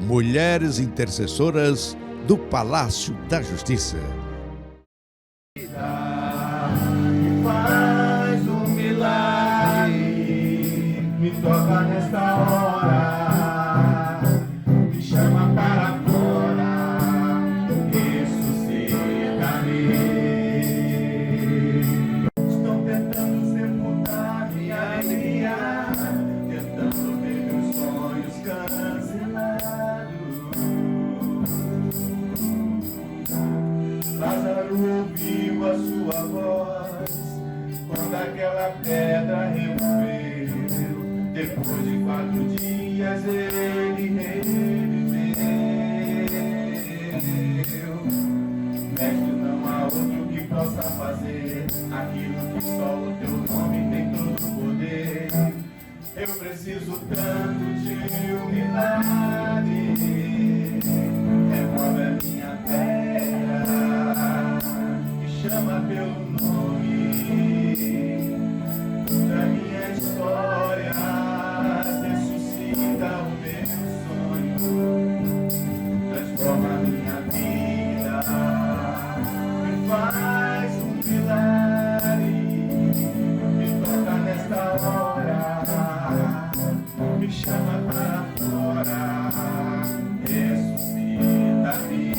Mulheres Intercessoras do Palácio da Justiça. Faz um milagre, me toca nesta hora, me chama para fora, ressuscita-me. Estão tentando sepultar minha alegria, tentando ver meus sonhos cancelados. Lázaro ouviu a sua voz quando aquela pedra removeu. Depois de 4 dias ele reviveu. Mestre, não há outro que possa fazer aquilo que só o teu nome tem todo o poder. Eu preciso tanto de um milagre. Remove a minha terra, me chama pelo nome da minha história, ressuscita o meu sonho, transforma a minha vida, me faz um milagre, me toca nesta hora, me chama para fora, ressuscita-me.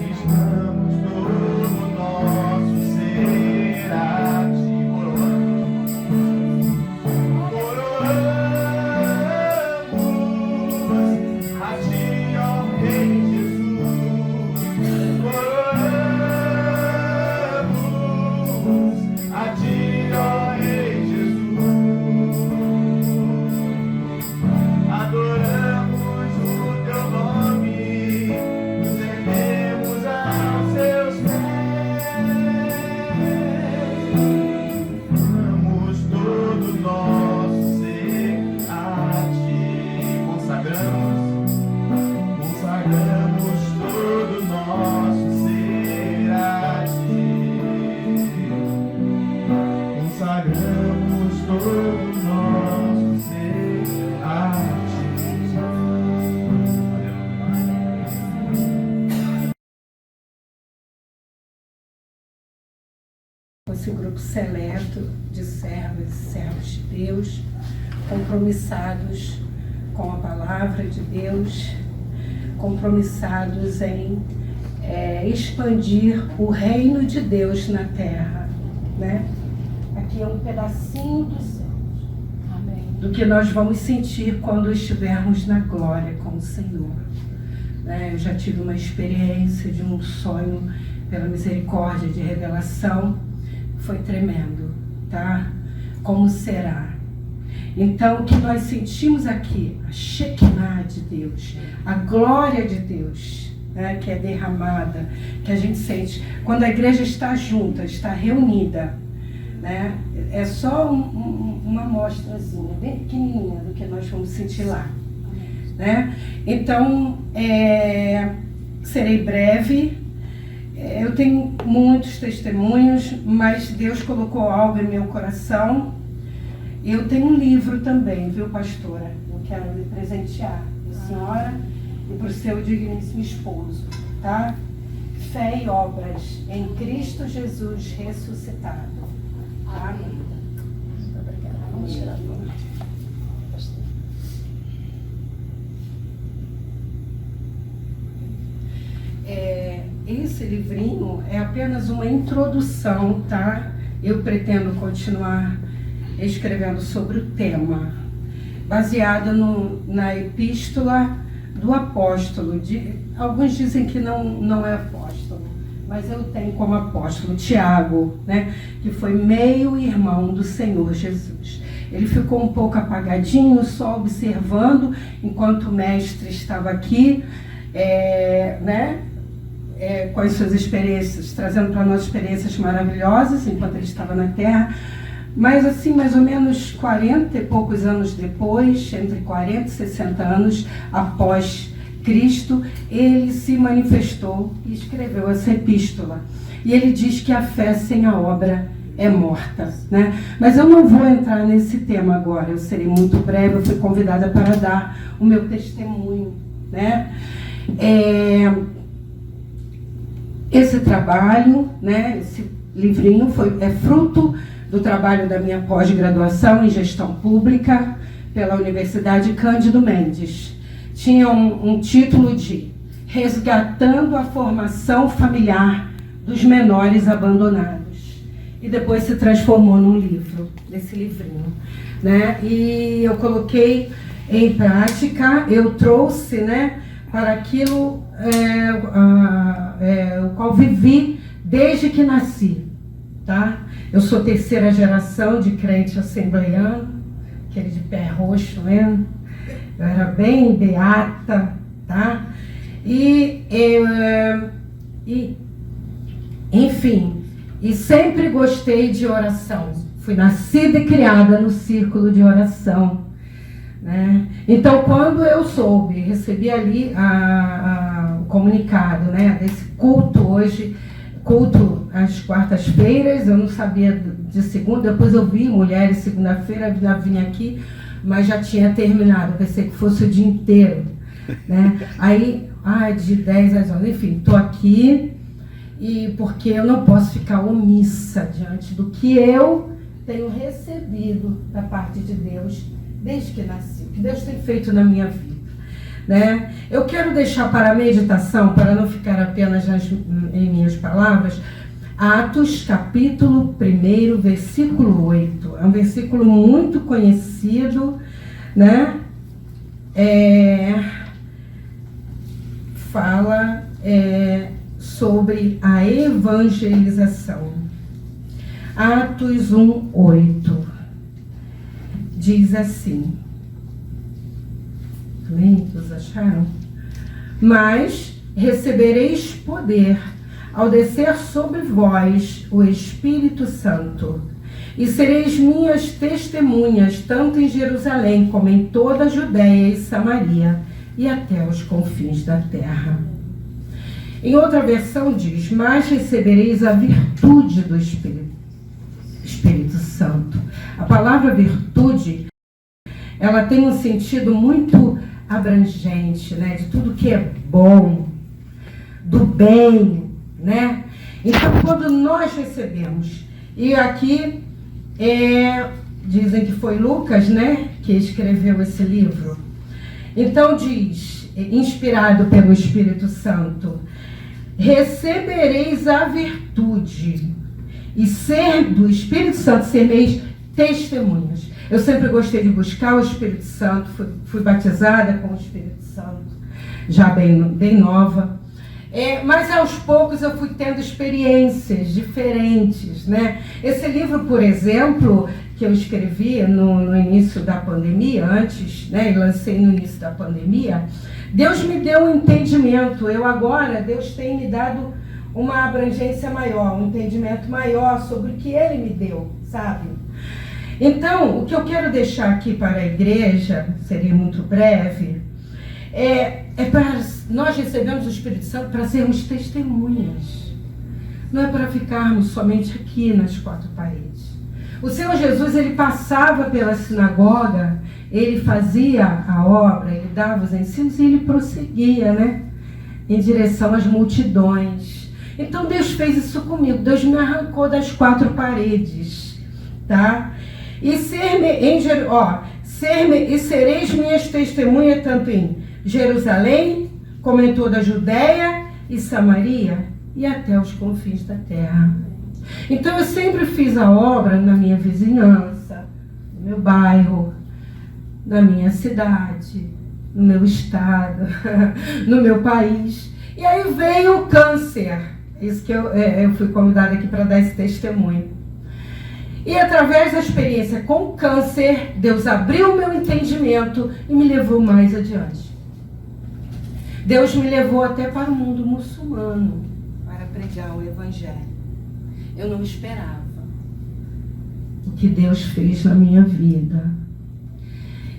Estamos todo o nosso ser a ti coroamos, a ti, ó Rei Jesus, coroamos a ti, ó Rei Jesus, adoramos o teu nome, nos rendemos aos seus pés, damos todo o nosso ser a ti, consagramos todo o nosso ser a ti, consagramos todo o nosso ser a ti. Esse grupo seleto de servas e servos de Deus, compromissados com a palavra de Deus, compromissados em expandir o reino de Deus na terra, né? Aqui é um pedacinho do céu, do que nós vamos sentir quando estivermos na glória com o Senhor, né? Eu já tive uma experiência de um sonho pela misericórdia de revelação, foi tremendo, tá? Como será? Então, o que nós sentimos aqui, a Shekinah de Deus, a glória de Deus, né, que é derramada, que a gente sente quando a igreja está junta, está reunida, né? É só uma amostrazinha, bem pequenininha do que nós vamos sentir lá, né? Então, serei breve. Eu tenho muitos testemunhos, mas Deus colocou algo em meu coração. Eu tenho um livro também, viu, pastora? Eu quero lhe presentear, a senhora e para o seu digníssimo esposo, tá? Fé e obras em Cristo Jesus ressuscitado. Amém. Muito obrigada. Vamos tirar a foto. Esse livrinho é apenas uma introdução, tá? Eu pretendo continuar escrevendo sobre o tema, baseado na epístola do apóstolo. Alguns dizem que não é apóstolo, mas eu tenho como apóstolo Tiago, né? Que foi meio-irmão do Senhor Jesus. Ele ficou um pouco apagadinho, só observando, enquanto o mestre estava aqui, né? Com as suas experiências, trazendo para nós experiências maravilhosas, enquanto ele estava na Terra. Mas assim, mais ou menos 40 e poucos anos depois, entre 40 e 60 anos após Cristo, ele se manifestou e escreveu essa epístola. E ele diz que a fé sem a obra é morta, né? Mas eu não vou entrar nesse tema agora, eu serei muito breve. Eu fui convidada para dar o meu testemunho, né? Esse trabalho, né, esse livrinho é fruto do trabalho da minha pós-graduação em gestão pública pela Universidade Cândido Mendes. Tinha um título de Resgatando a Formação Familiar dos Menores Abandonados. E depois se transformou num livro, nesse livrinho, né? E eu coloquei em prática, eu trouxe, né, para aquilo o qual vivi desde que nasci, tá? Eu sou terceira geração de crente assembleiano, aquele de pé roxo, né? Eu era bem beata, tá? Enfim, e sempre gostei de oração. Fui nascida e criada no círculo de oração, né? Então, quando eu soube, recebi ali o comunicado, né, desse culto hoje, culto às quartas-feiras, eu não sabia de segunda, depois eu vi mulheres segunda-feira, já vim aqui, mas já tinha terminado, eu pensei que fosse o dia inteiro, né? Aí, de 10 às 11, enfim, estou aqui, e porque eu não posso ficar omissa diante do que eu tenho recebido da parte de Deus desde que nasci, o que Deus tem feito na minha vida, né? Eu quero deixar para a meditação, para não ficar apenas em minhas palavras, Atos, capítulo 1, versículo 8. É um versículo muito conhecido, né? Fala sobre a evangelização. Atos 1, 8. Diz assim. Amém? Vocês acharam? Mas recebereis poder ao descer sobre vós o Espírito Santo, e sereis minhas testemunhas, tanto em Jerusalém como em toda a Judéia e Samaria, e até os confins da terra. Em outra versão diz, mas recebereis a virtude do Espírito Santo. A palavra virtude, ela tem um sentido muito abrangente, né, de tudo que é bom, do bem, né? Então, quando nós recebemos, e aqui dizem que foi Lucas, né, que escreveu esse livro. Então diz, inspirado pelo Espírito Santo, recebereis a virtude e ser do Espírito Santo, sereis testemunhas. Eu sempre gostei de buscar o Espírito Santo, fui batizada com o Espírito Santo, já bem nova. Mas aos poucos eu fui tendo experiências diferentes, né? Esse livro, por exemplo, que eu escrevi no início da pandemia, antes, né, e lancei no início da pandemia, Deus me deu um entendimento. Deus tem me dado uma abrangência maior, um entendimento maior sobre o que Ele me deu, sabe? Então, o que eu quero deixar aqui para a igreja, seria muito breve, para nós recebemos o Espírito Santo para sermos testemunhas. Não é para ficarmos somente aqui nas quatro paredes. O Senhor Jesus, ele passava pela sinagoga, ele fazia a obra, ele dava os ensinos e ele prosseguia, né, em direção às multidões. Então Deus fez isso comigo, Deus me arrancou das quatro paredes, tá? E sereis minhas testemunhas tanto em Jerusalém, como em toda a Judéia e Samaria, e até os confins da terra. Então eu sempre fiz a obra na minha vizinhança, no meu bairro, na minha cidade, no meu estado, no meu país. E aí veio o câncer. Isso que eu fui convidada aqui para dar esse testemunho. E através da experiência com o câncer, Deus abriu o meu entendimento e me levou mais adiante. Deus me levou até para o mundo muçulmano para pregar o Evangelho. Eu não esperava o que Deus fez na minha vida.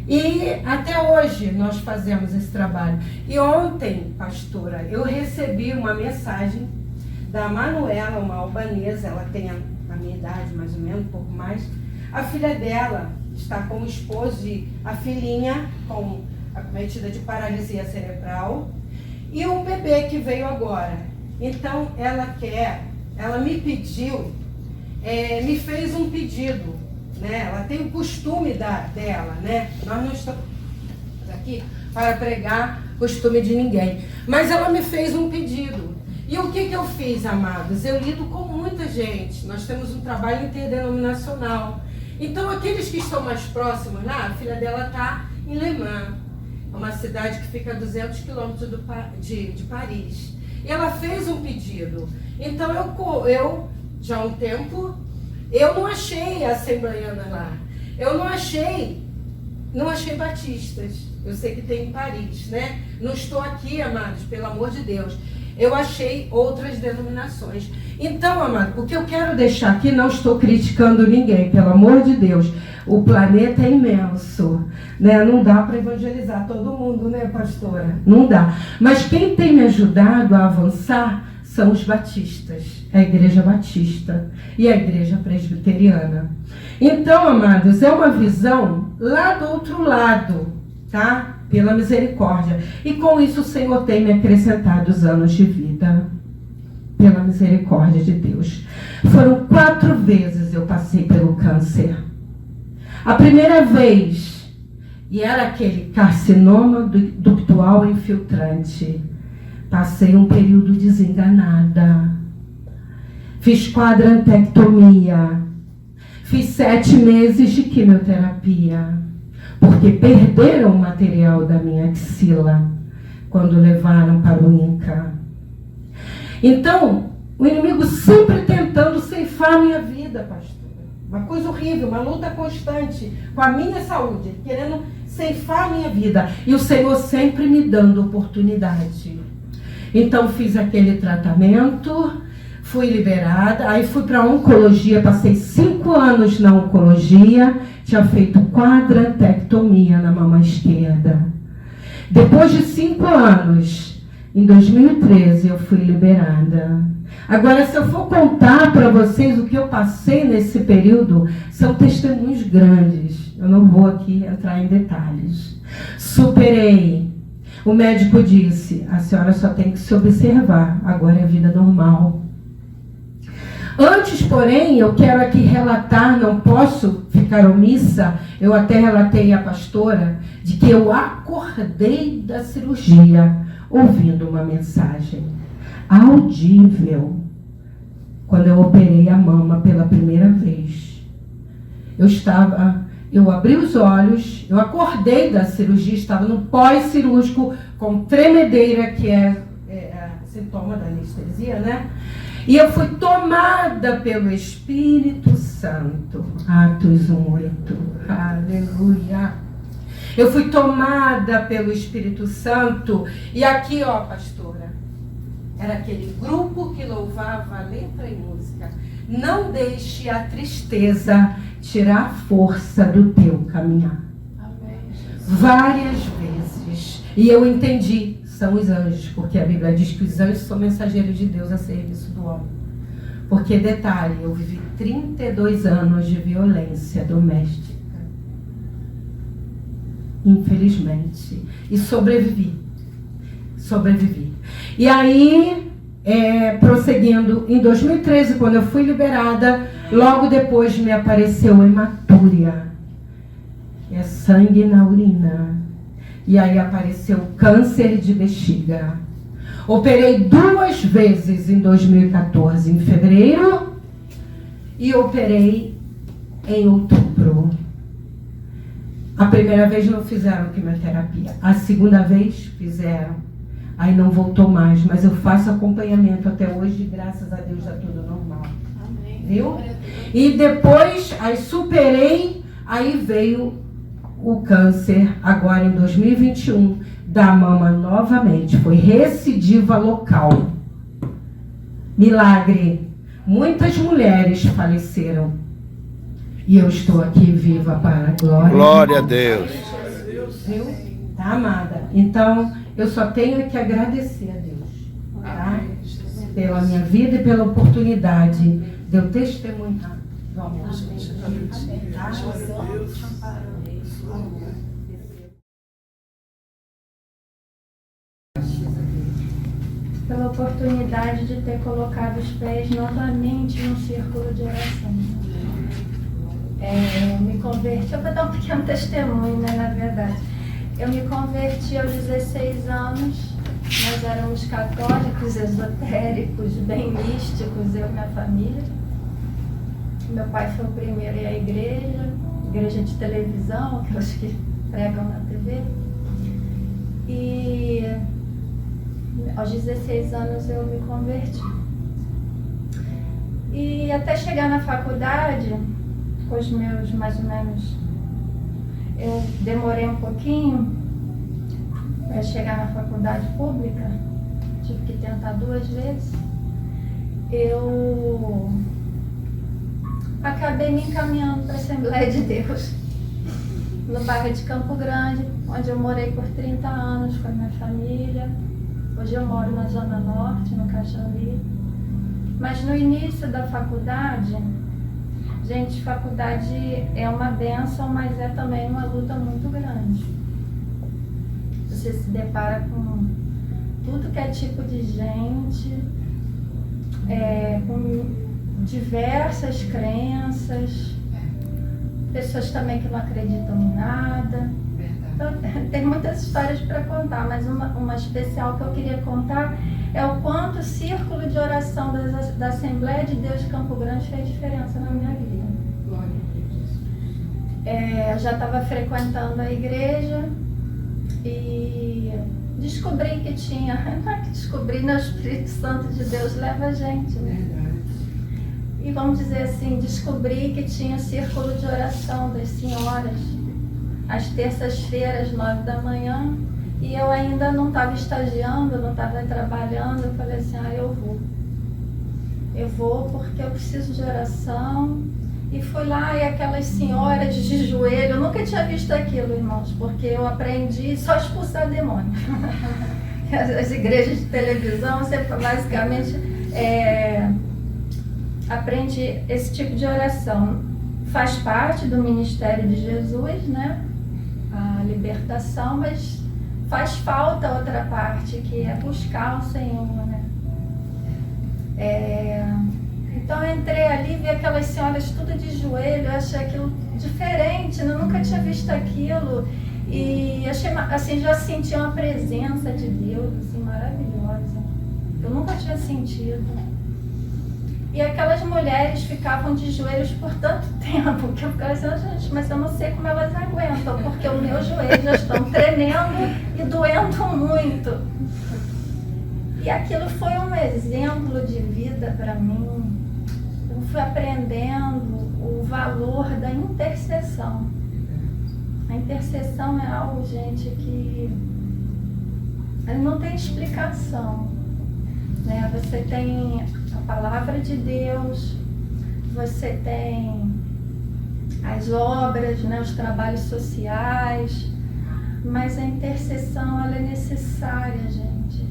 E até hoje nós fazemos esse trabalho. E ontem, pastora, eu recebi uma mensagem da Manuela, uma albanesa, ela tem a minha idade, mais ou menos, um pouco mais. A filha dela está com o esposo e a filhinha com acometida de paralisia cerebral, e um bebê que veio agora. Então, ela me pediu, me fez um pedido, né? Ela tem o costume dela, né? Nós não estamos aqui para pregar costume de ninguém. Mas ela me fez um pedido. E o que eu fiz, amados? Eu lido com muita gente. Nós temos um trabalho interdenominacional. Então, aqueles que estão mais próximos lá, a filha dela está em Le Mans, uma cidade que fica a 200 quilômetros de Paris. E ela fez um pedido. Então, eu já há um tempo, eu não achei assembleiana lá. Eu não achei batistas. Eu sei que tem em Paris, né? Não estou aqui, amados, pelo amor de Deus. Eu achei outras denominações. Então, amado, o que eu quero deixar aqui, não estou criticando ninguém, pelo amor de Deus. O planeta é imenso, né? Não dá para evangelizar todo mundo, né, pastora? Não dá. Mas quem tem me ajudado a avançar são os batistas, a Igreja Batista e a Igreja Presbiteriana. Então, amados, é uma visão lá do outro lado, tá? Pela misericórdia. E com isso o Senhor tem me acrescentado os anos de vida. Pela misericórdia de Deus. Foram 4 vezes eu passei pelo câncer. A primeira vez, e era aquele carcinoma ductual infiltrante. Passei um período desenganada. Fiz quadrantectomia. Fiz 7 meses de quimioterapia. Porque perderam o material da minha axila quando levaram para o INCA. Então, o inimigo sempre tentando ceifar a minha vida, pastor. Uma coisa horrível, uma luta constante com a minha saúde, querendo ceifar a minha vida. E o Senhor sempre me dando oportunidade. Então, fiz aquele tratamento, fui liberada, aí fui para a oncologia, passei 5 anos na oncologia, tinha feito quadrantectomia na mama esquerda. Depois de 5 anos, em 2013, eu fui liberada. Agora, se eu for contar para vocês o que eu passei nesse período, são testemunhos grandes. Eu não vou aqui entrar em detalhes. Superei. O médico disse, a senhora só tem que se observar, agora é vida normal. Antes, porém, eu quero aqui relatar, não posso ficar omissa, eu até relatei à pastora, de que eu acordei da cirurgia ouvindo uma mensagem audível, quando eu operei a mama pela primeira vez. Eu abri os olhos, eu acordei da cirurgia, estava no pós-cirúrgico com tremedeira, que é sintoma da anestesia, né? E eu fui tomada pelo Espírito Santo. Atos 1:8. Aleluia. Eu fui tomada pelo Espírito Santo. E aqui, ó, pastora, era aquele grupo que louvava letra e música. Não deixe a tristeza tirar a força do teu caminhar. Amém. Várias vezes. E eu entendi. São os anjos, porque a Bíblia diz que os anjos são mensageiros de Deus a serviço do homem. Porque, detalhe, eu vivi 32 anos de violência doméstica. Infelizmente. E sobrevivi. E aí, prosseguindo, em 2013, quando eu fui liberada, logo depois me apareceu hematúria. É sangue na urina. E aí apareceu câncer de bexiga. Operei 2 vezes em 2014, em fevereiro, e operei em outubro. A primeira vez não fizeram quimioterapia. A segunda vez fizeram. Aí não voltou mais, mas eu faço acompanhamento até hoje, graças a Deus está tudo normal. Amém. Viu? E depois, aí superei, aí veio o câncer, agora em 2021, da mama novamente. Foi recidiva local. Milagre. Muitas mulheres faleceram. E eu estou aqui viva para a glória. Glória a Deus. Viu? Tá, amada? Então, eu só tenho que agradecer a Deus. Tá? Pela minha vida e pela oportunidade de eu testemunhar do amor de Deus. Tá? pela oportunidade de ter colocado os pés novamente no círculo de oração. Eu me converti, eu vou dar um pequeno testemunho, né, na verdade. Eu me converti aos 16 anos, nós éramos católicos, esotéricos, bem místicos, eu e minha família. Meu pai foi o primeiro a ir à igreja de televisão, aquelas que pregam na TV. E aos 16 anos eu me converti. E até chegar na faculdade, com os meus mais ou menos, eu demorei um pouquinho para chegar na faculdade pública, tive que tentar 2 vezes. Eu acabei me encaminhando para a Assembleia de Deus, no bairro de Campo Grande, onde eu morei por 30 anos com a minha família. Hoje eu moro na Zona Norte, no Caxambi. Mas no início da faculdade, gente, faculdade é uma bênção, mas é também uma luta muito grande. Você se depara com tudo que é tipo de gente, com diversas crenças, pessoas também que não acreditam em nada. Então, tem muitas histórias para contar, mas uma especial que eu queria contar é o quanto o círculo de oração da Assembleia de Deus de Campo Grande fez diferença na minha vida. Eu já estava frequentando a igreja e descobri que tinha, descobri, no Espírito Santo de Deus leva a gente, né? E vamos dizer assim, descobri que tinha círculo de oração das senhoras, às terças-feiras, 9 da manhã, e eu ainda não estava estagiando, não estava trabalhando. Eu falei assim, eu vou. Eu vou porque eu preciso de oração. E fui lá e aquelas senhoras de joelho, eu nunca tinha visto aquilo, irmãos, porque eu aprendi só a expulsar demônio. As igrejas de televisão, você basicamente aprende esse tipo de oração. Faz parte do ministério de Jesus, né? A libertação, mas faz falta outra parte, que é buscar o Senhor, né? Então eu entrei ali, vi aquelas senhoras tudo de joelho, eu achei aquilo diferente, eu nunca tinha visto aquilo. E achei, assim, já senti uma presença de Deus, assim, maravilhosa. Eu nunca tinha sentido. E aquelas mulheres ficavam de joelhos por tanto tempo, que eu ficava assim, gente, mas eu não sei como elas aguentam, porque os meus joelhos já estão tremendo e doendo muito. E aquilo foi um exemplo de vida para mim. Eu fui aprendendo o valor da intercessão. A intercessão é algo, gente, que não tem explicação, né? Você tem a palavra de Deus, você tem as obras, né, os trabalhos sociais, mas a intercessão, ela é necessária, gente.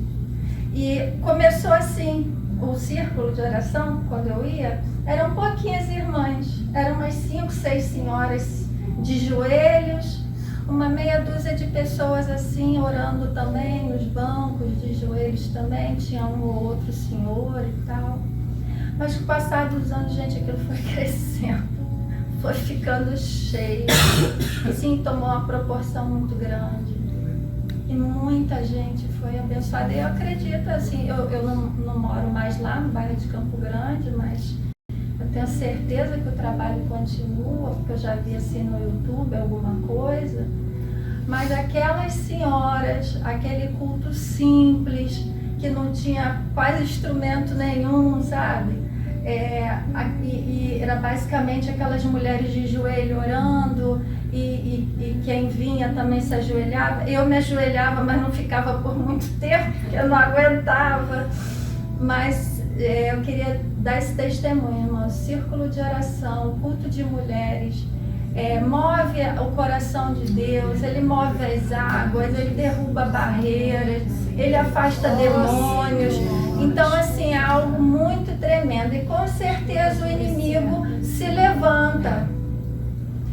E começou assim, o círculo de oração, quando eu ia, eram pouquinhas irmãs, eram umas 5, 6 senhoras de joelhos, uma meia dúzia de pessoas assim, orando também, nos bancos de joelhos também, tinha um ou outro senhor e tal. Mas com o passar dos anos, gente, aquilo foi crescendo, foi ficando cheio, assim, tomou uma proporção muito grande. E muita gente foi abençoada. E eu acredito, assim, eu não moro mais lá no bairro de Campo Grande, mas eu tenho certeza que o trabalho continua, porque eu já vi assim no YouTube alguma coisa. Mas aquelas senhoras, aquele culto simples, que não tinha quase instrumento nenhum, sabe? E era basicamente aquelas mulheres de joelho orando, e quem vinha também se ajoelhava. Eu me ajoelhava, mas não ficava por muito tempo, porque eu não aguentava. Mas eu queria dar esse testemunho, irmão. Círculo de oração, culto de mulheres, move o coração de Deus, ele move as águas, ele derruba barreiras, ele afasta demônios. Então, assim, é algo muito tremendo. E com certeza o inimigo se levanta.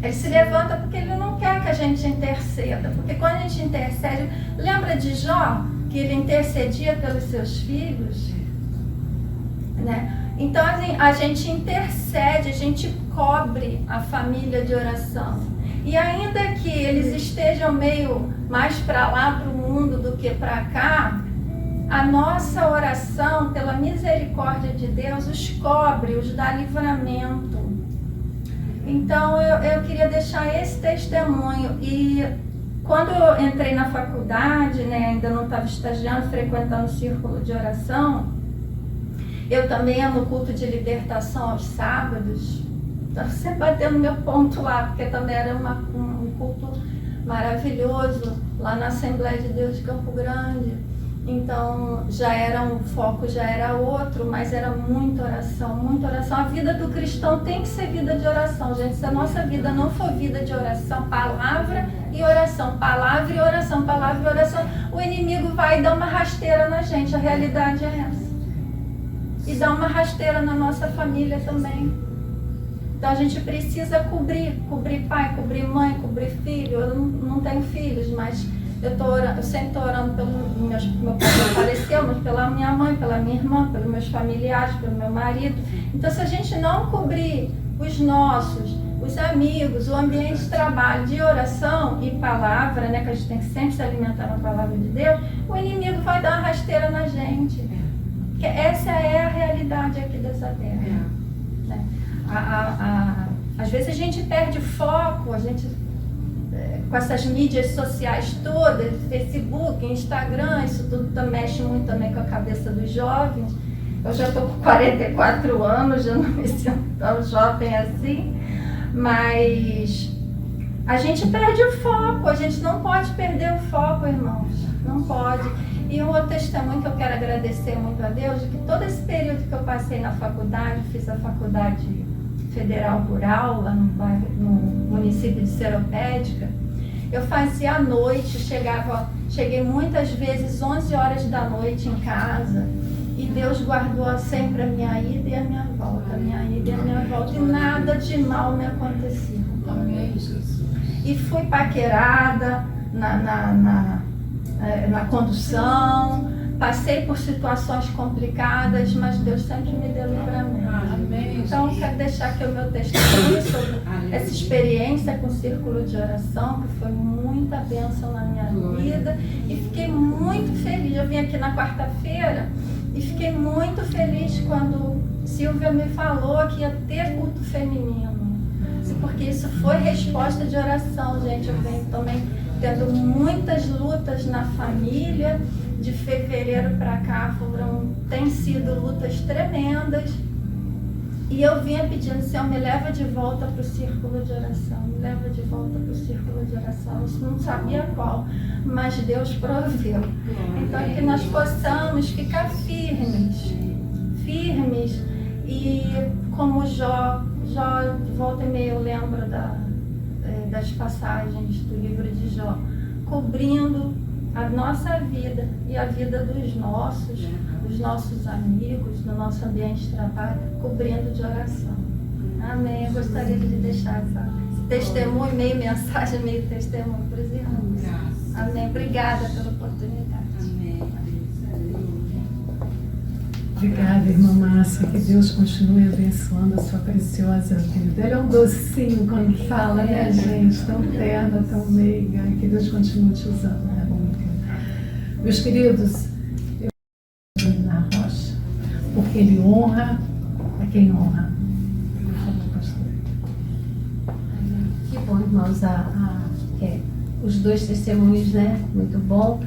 Ele se levanta porque ele não quer que a gente interceda. Porque quando a gente intercede, lembra de Jó? O que ele intercedia pelos seus filhos, né? Então a gente intercede, a gente cobre a família de oração. E ainda que eles estejam meio mais para lá, para o mundo, do que para cá, a nossa oração, pela misericórdia de Deus, os cobre, os dá livramento. Então eu queria deixar esse testemunho. E quando eu entrei na faculdade, né, ainda não estava estagiando, frequentando o círculo de oração, eu também amo o culto de libertação aos sábados. Estava sempre batendo meu ponto lá, porque também era um culto maravilhoso lá na Assembleia de Deus de Campo Grande. Então o foco já era outro, mas era muita oração, muita oração. A vida do cristão tem que ser vida de oração, gente. Se a nossa vida não for vida de oração, palavra e oração, palavra e oração, palavra e oração, o inimigo vai dar uma rasteira na gente. A realidade é essa. E dá uma rasteira na nossa família também. Então a gente precisa cobrir pai, cobrir mãe, cobrir filho. Eu não tenho filhos, mas eu sempre estou orando meu pai faleceu, mas pela minha mãe, pela minha irmã, pelos meus familiares, pelo meu marido. Então se a gente não cobrir os nossos, os amigos, o ambiente de trabalho, de oração e palavra, né, que a gente tem que sempre se alimentar na palavra de Deus, o inimigo vai dar uma rasteira na gente. Porque essa é a realidade aqui dessa terra. Né? Às vezes a gente perde foco, com essas mídias sociais todas, Facebook, Instagram, isso tudo mexe muito também com a cabeça dos jovens. Eu já estou com 44 anos, já não me sinto tão jovem assim, mas a gente perde o foco, a gente não pode perder o foco, irmãos, não pode. E um outro testemunho que eu quero agradecer muito a Deus, de que todo esse período que eu passei na faculdade, fiz a faculdade federal rural, lá no município de Seropédica, eu fazia à noite, cheguei muitas vezes 11 horas da noite em casa, e Deus guardou sempre a minha ida e a minha volta, e nada de mal me acontecia. E fui paquerada na condução, passei por situações complicadas, mas Deus sempre me deu livramento. Então eu quero deixar aqui o meu testemunho sobre essa experiência com o círculo de oração, que foi muita bênção na minha vida, e fiquei muito feliz. Eu vim aqui na quarta-feira e fiquei muito feliz quando Silvia me falou que ia ter culto feminino, porque isso foi resposta de oração, gente. Eu venho também tendo muitas lutas na família. De fevereiro para cá tem sido lutas tremendas. E eu vinha pedindo, Senhor, me leva de volta para o círculo de oração, me leva de volta para o círculo de oração. Eu não sabia qual, mas Deus proveu. Então que nós possamos ficar firmes, e como Jó, volta e meia eu lembro das passagens do livro de Jó, cobrindo a nossa vida e a vida dos nossos amigos, do nosso ambiente de trabalho, cobrindo de oração. Amém. Eu gostaria de deixar esse testemunho, meio mensagem, meio testemunho para os irmãos. Amém. Obrigada pela oportunidade. Amém. Obrigada, irmã Márcia, que Deus continue abençoando a sua preciosa vida. Ela é um docinho quando fala, né, gente? Tão terna, tão meiga. Que Deus continue te usando, né, bom? Meus queridos, eu vou na rocha, porque Ele honra a quem honra. Por favor, pastor. Que bom, irmãos, os dois testemunhos, né? Muito bom.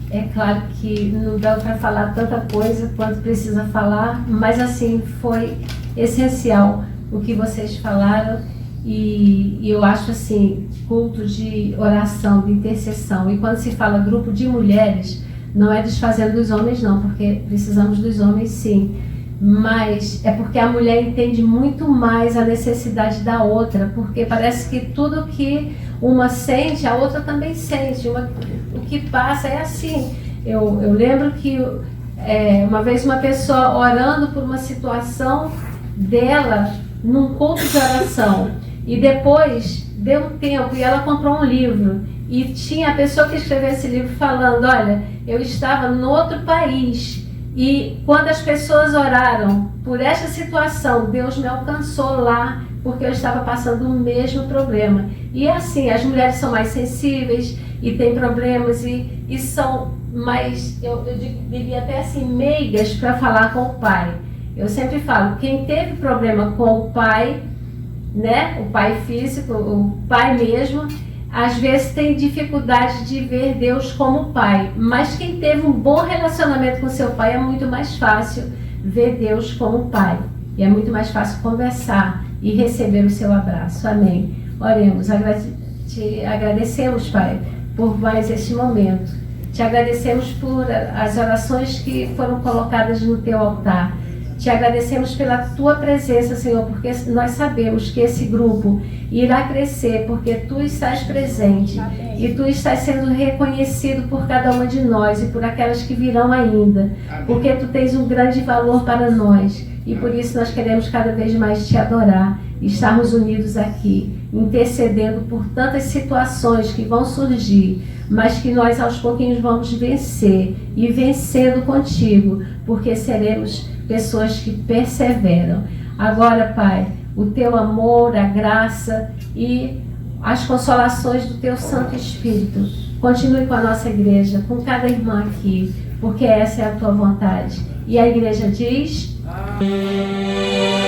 É claro que não dá para falar tanta coisa quanto precisa falar, mas assim, foi essencial o que vocês falaram, e eu acho assim, culto de oração, de intercessão, e quando se fala grupo de mulheres, não é desfazendo dos homens não, porque precisamos dos homens sim, mas é porque a mulher entende muito mais a necessidade da outra, porque parece que tudo que uma sente, a outra também sente, o que passa é assim. Eu lembro que uma vez uma pessoa orando por uma situação dela num culto de oração, e depois deu um tempo e ela comprou um livro, E tinha a pessoa que escreveu esse livro falando, olha, eu estava no outro país e quando as pessoas oraram por esta situação, Deus me alcançou lá porque eu estava passando o mesmo problema. E assim, as mulheres são mais sensíveis e têm problemas e são mais, eu diria até assim, meigas para falar com o pai. Eu sempre falo, quem teve problema com o pai, né, o pai físico, o pai mesmo, às vezes tem dificuldade de ver Deus como pai, mas quem teve um bom relacionamento com seu pai é muito mais fácil ver Deus como pai, e é muito mais fácil conversar e receber o seu abraço. Amém. Oremos. Te agradecemos, Pai, por mais este momento. Te agradecemos por as orações que foram colocadas no teu altar. Te agradecemos pela tua presença, Senhor, porque nós sabemos que esse grupo irá crescer, porque tu estás presente. Amém. E tu estás sendo reconhecido por cada uma de nós e por aquelas que virão ainda. Amém. Porque tu tens um grande valor para nós e por isso nós queremos cada vez mais te adorar e estarmos unidos aqui, intercedendo por tantas situações que vão surgir, mas que nós aos pouquinhos vamos vencer e vencendo contigo, porque seremos pessoas que perseveram. Agora, Pai, o teu amor, a graça e as consolações do teu Santo Espírito continue com a nossa igreja, com cada irmã aqui, porque essa é a tua vontade. E a igreja diz... Amém.